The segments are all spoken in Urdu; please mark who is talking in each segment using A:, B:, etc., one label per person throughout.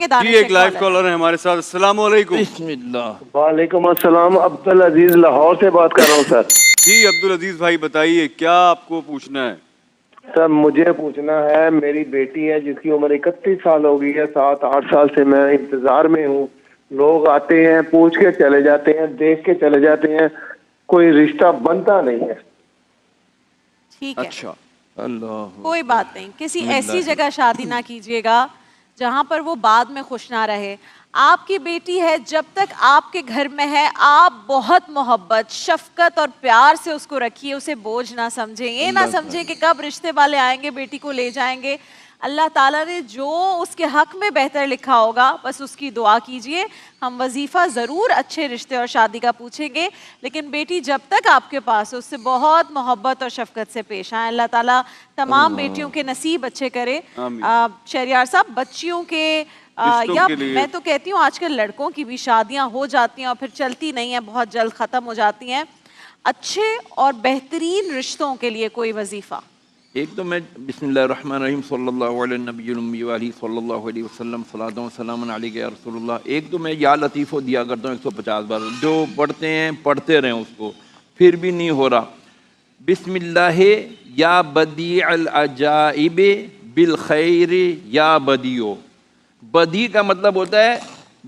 A: جی ایک لائیو کالر ہے ہمارے ساتھ. السلام علیکم.
B: بسم اللہ.
C: وعلیکم السلام. عبدالعزیز لاہور سے بات کر رہا ہوں سر.
A: جی عبدالعزیز بھائی بتائیے کیا آپ کو پوچھنا ہے؟
C: سر مجھے پوچھنا ہے, میری بیٹی ہے جس کی عمر 31 سال ہو گئی ہے, 7-8 سال سے میں انتظار میں ہوں. لوگ آتے ہیں, پوچھ کے چلے جاتے ہیں, دیکھ کے چلے جاتے ہیں, کوئی رشتہ بنتا نہیں ہے.
D: ٹھیک ہے,
A: اچھا
B: اللہ.
D: کوئی بات نہیں. کسی ایسی جگہ شادی نہ کیجیے گا جہاں پر وہ بعد میں خوش نہ رہے. آپ کی بیٹی ہے, جب تک آپ کے گھر میں ہے آپ بہت محبت شفقت اور پیار سے اس کو رکھیے, اسے بوجھ نہ سمجھیں. یہ نہ سمجھیں کہ کب رشتے والے آئیں گے بیٹی کو لے جائیں گے. اللہ تعالیٰ نے جو اس کے حق میں بہتر لکھا ہوگا بس اس کی دعا کیجئے. ہم وظیفہ ضرور اچھے رشتے اور شادی کا پوچھیں گے, لیکن بیٹی جب تک آپ کے پاس اس سے بہت محبت اور شفقت سے پیش آئیں. اللہ تعالیٰ تمام بیٹیوں کے نصیب اچھے کرے. شہریار صاحب, بچیوں کے یا میں تو کہتی ہوں آج کل لڑکوں کی بھی شادیاں ہو جاتی ہیں اور پھر چلتی نہیں ہیں, بہت جلد ختم ہو جاتی ہیں. اچھے اور بہترین رشتوں کے لیے کوئی وظیفہ.
B: ایک تو میں بسم اللہ الرحمن الرحیم صلی اللہ علیہ نبی المی علیہ صلی اللہ علیہ وسلم صلاۃ و سلام علیک یا رسول اللہ. ایک تو میں یا لطیفو دیا کرتا ہوں 150 بار, جو پڑھتے ہیں پڑھتے رہیں اس کو, پھر بھی نہیں ہو رہا. بسم اللہ یا بدیع العجائب بالخیر یا بدیو. بدیع کا مطلب ہوتا ہے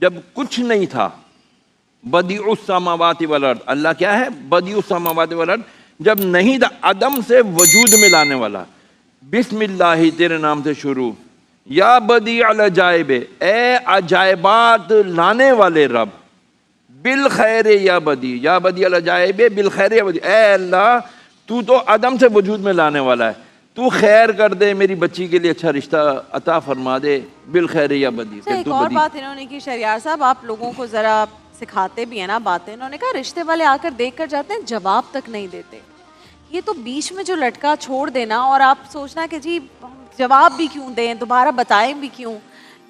B: جب کچھ نہیں تھا. بدیع السماوات والارض, اللہ کیا ہے؟ بدیع السماوات والارض, جب نہیں تھا عدم سے وجود میں لانے والا. بسم اللہ تیرے نام سے شروع. یا بدیع العجائب, اے عجائبات لانے والے رب. بالخیر یا بدیع, یا بدیع العجائب بالخیر یا بدیع, اے اللہ تو تو عدم سے وجود میں لانے والا ہے, تو خیر کر دے, میری بچی کے لیے اچھا رشتہ عطا فرما دے. بالخیر یا بدیع.
D: ایک اور بات انہوں نے کی شہریار صاحب, آپ لوگوں کو ذرا سکھاتے بھی ہیں نا باتیں. انہوں نے کہا رشتے والے آ کر دیکھ کر جاتے ہیں, جواب تک نہیں دیتے. یہ تو بیچ میں جو لٹکا چھوڑ دینا اور آپ سوچنا کہ جی جواب بھی کیوں دیں, دوبارہ بتائیں بھی کیوں,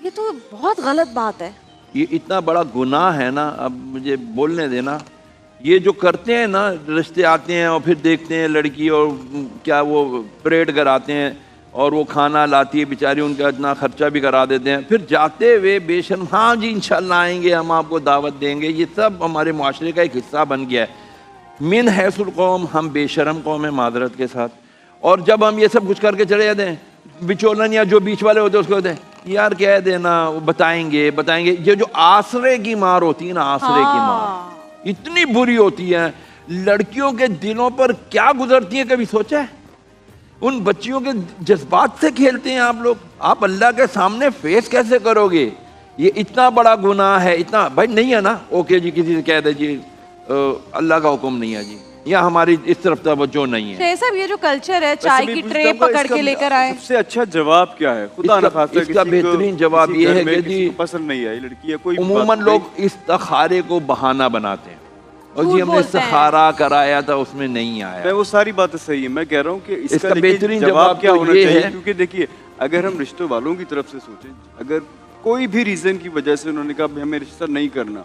D: یہ تو بہت غلط بات ہے.
B: یہ اتنا بڑا گناہ ہے نا, اب مجھے بولنے دینا. یہ جو کرتے ہیں نا, رشتے آتے ہیں اور پھر دیکھتے ہیں لڑکی اور کیا وہ پریڈ کراتے ہیں اور وہ کھانا لاتی ہے بیچاری, ان کا اتنا خرچہ بھی کرا دیتے ہیں, پھر جاتے ہوئے بے شرم ہاں جی انشاءاللہ آئیں گے, ہم آپ کو دعوت دیں گے. یہ سب ہمارے معاشرے کا ایک حصہ بن گیا ہے. من حیث القوم, ہم بے شرم قوم ہیں معذرت کے ساتھ. اور جب ہم یہ سب کچھ کر کے چلے جاتے ہیں, بچولن یا جو بیچ والے ہوتے ہیں اس کو ہوتے ہیں یار کہہ دینا بتائیں گے. یہ جو آسرے کی مار ہوتی ہے نا, آسرے کی مار اتنی بری ہوتی ہے. لڑکیوں کے دلوں پر کیا گزرتی ہیں, کبھی سوچا ہے؟ ان بچیوں کے جذبات سے کھیلتے ہیں آپ لوگ. آپ اللہ کے سامنے فیس کیسے کرو گے؟ یہ اتنا بڑا گناہ ہے. اتنا بھائی نہیں ہے نا, اوکے جی کسی سے کہہ دے جی اللہ کا حکم نہیں ہے جی, یا ہماری اس طرف توجہ نہیں ہے.
D: شیخ صاحب یہ جو کلچر ہے چائے کی ٹرے پکڑ کے لے کر آئے,
A: سب سے اچھا جواب کیا ہے؟ خدا نخواستہ
B: اس کا بہترین جواب یہ ہے کہ جی
A: پسند نہیں آئی لڑکی ہے کوئی,
B: عموماً لوگ استخارے کو بہانہ بناتے ہیں اور جی ہم نے استخارہ کرایا تھا اس میں نہیں آیا.
A: میں وہ ساری باتیں صحیح ہیں, میں کہہ رہا ہوں کہ اس کا
B: بہترین
A: جواب کیا ہونا چاہیے.
B: ہے
A: کیونکہ دیکھیے اگر ہم رشتہ والوں کی طرف سے سوچیں, اگر کوئی بھی ریزن کی وجہ سے انہوں نے کہا ہمیں رشتہ نہیں کرنا,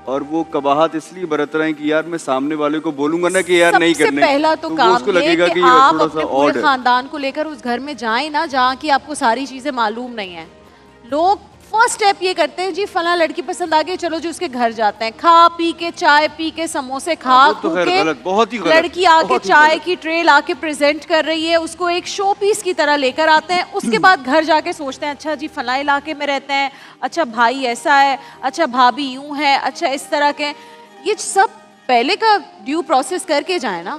A: اور وہ قباحت اس لیے برت رہے ہیں کہ یار میں سامنے والے کو بولوں گا نا کہ یار نہیں کرنے,
D: سب سے پہلا تو کام یہ کہ آپ اپنے پورے خاندان کو لے کر اس گھر میں جائیں نا جہاں کی آپ کو ساری چیزیں معلوم نہیں ہیں. لوگ فرسٹ اسٹیپ یہ کرتے ہیں جی فلاں لڑکی پسند آ گئی, چلو جی اس کے گھر جاتے ہیں, کھا پی کے چائے پی کے سموسے کھا کے لڑکی آ کے چائے کی ٹرے لا کے پریزنٹ کر رہی ہے, اس کو ایک شو پیس کی طرح لے کر آتے ہیں. اس کے بعد گھر جا کے سوچتے ہیں اچھا جی فلاں علاقے میں رہتے ہیں, اچھا بھائی ایسا ہے, اچھا بھابھی یوں ہے, اچھا اس طرح کے. یہ سب پہلے کا ڈیو پروسیس کر کے جائیں نا,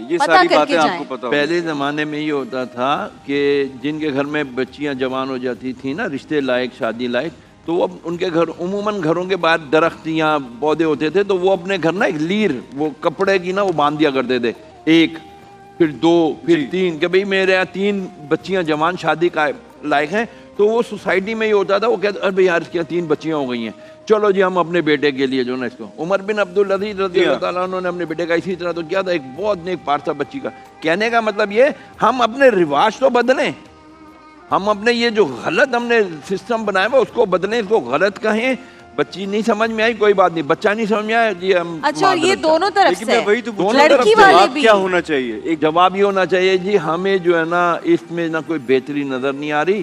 A: یہ ساری باتیں آپ کو پتہ.
B: پہلے زمانے میں یہ ہوتا تھا کہ جن کے گھر میں بچیاں جوان ہو جاتی تھیں نا, رشتے لائق شادی لائق, تو وہ ان کے گھر عموماً گھروں کے باہر درخت یا پودے ہوتے تھے, تو وہ اپنے گھر نا ایک لیر وہ کپڑے کی نا وہ باندھ دیا کرتے تھے, 1 پھر 2 پھر 3, کہ بھئی میرے یہاں 3 بچیاں جوان شادی کا لائق ہیں. تو وہ سوسائٹی میں یہ ہوتا تھا, وہ کہتے ارے یار اس کی 3 بچیاں ہو گئی ہیں, چلو جی ہم اپنے بیٹے کے لیے جو نا اس کو. عمر بن عبدالعزیز رضی اللہ تعالیٰ عنہ نے اپنے بیٹے کا اسی طرح تو کیا تھا, ایک بہت نیک پارسا بچی کا. کہنے کا مطلب یہ ہم اپنے رواج تو بدلیں, ہم اپنے یہ جو غلط ہم نے سسٹم بنایا ہوا اس کو بدلیں, اس کو غلط کہیں. بچی نہیں سمجھ میں آئی کوئی بات نہیں, بچہ نہیں سمجھ میں آیا جی ہم.
D: اچھا یہ دونوں طرف سے
A: وہی تو
D: لڑکی والے بھی
A: کیا ہونا چاہیے,
B: ایک جواب یہ ہونا چاہیے جی ہمیں جو ہے نا اس میں نہ کوئی بہتری نظر نہیں آ رہی,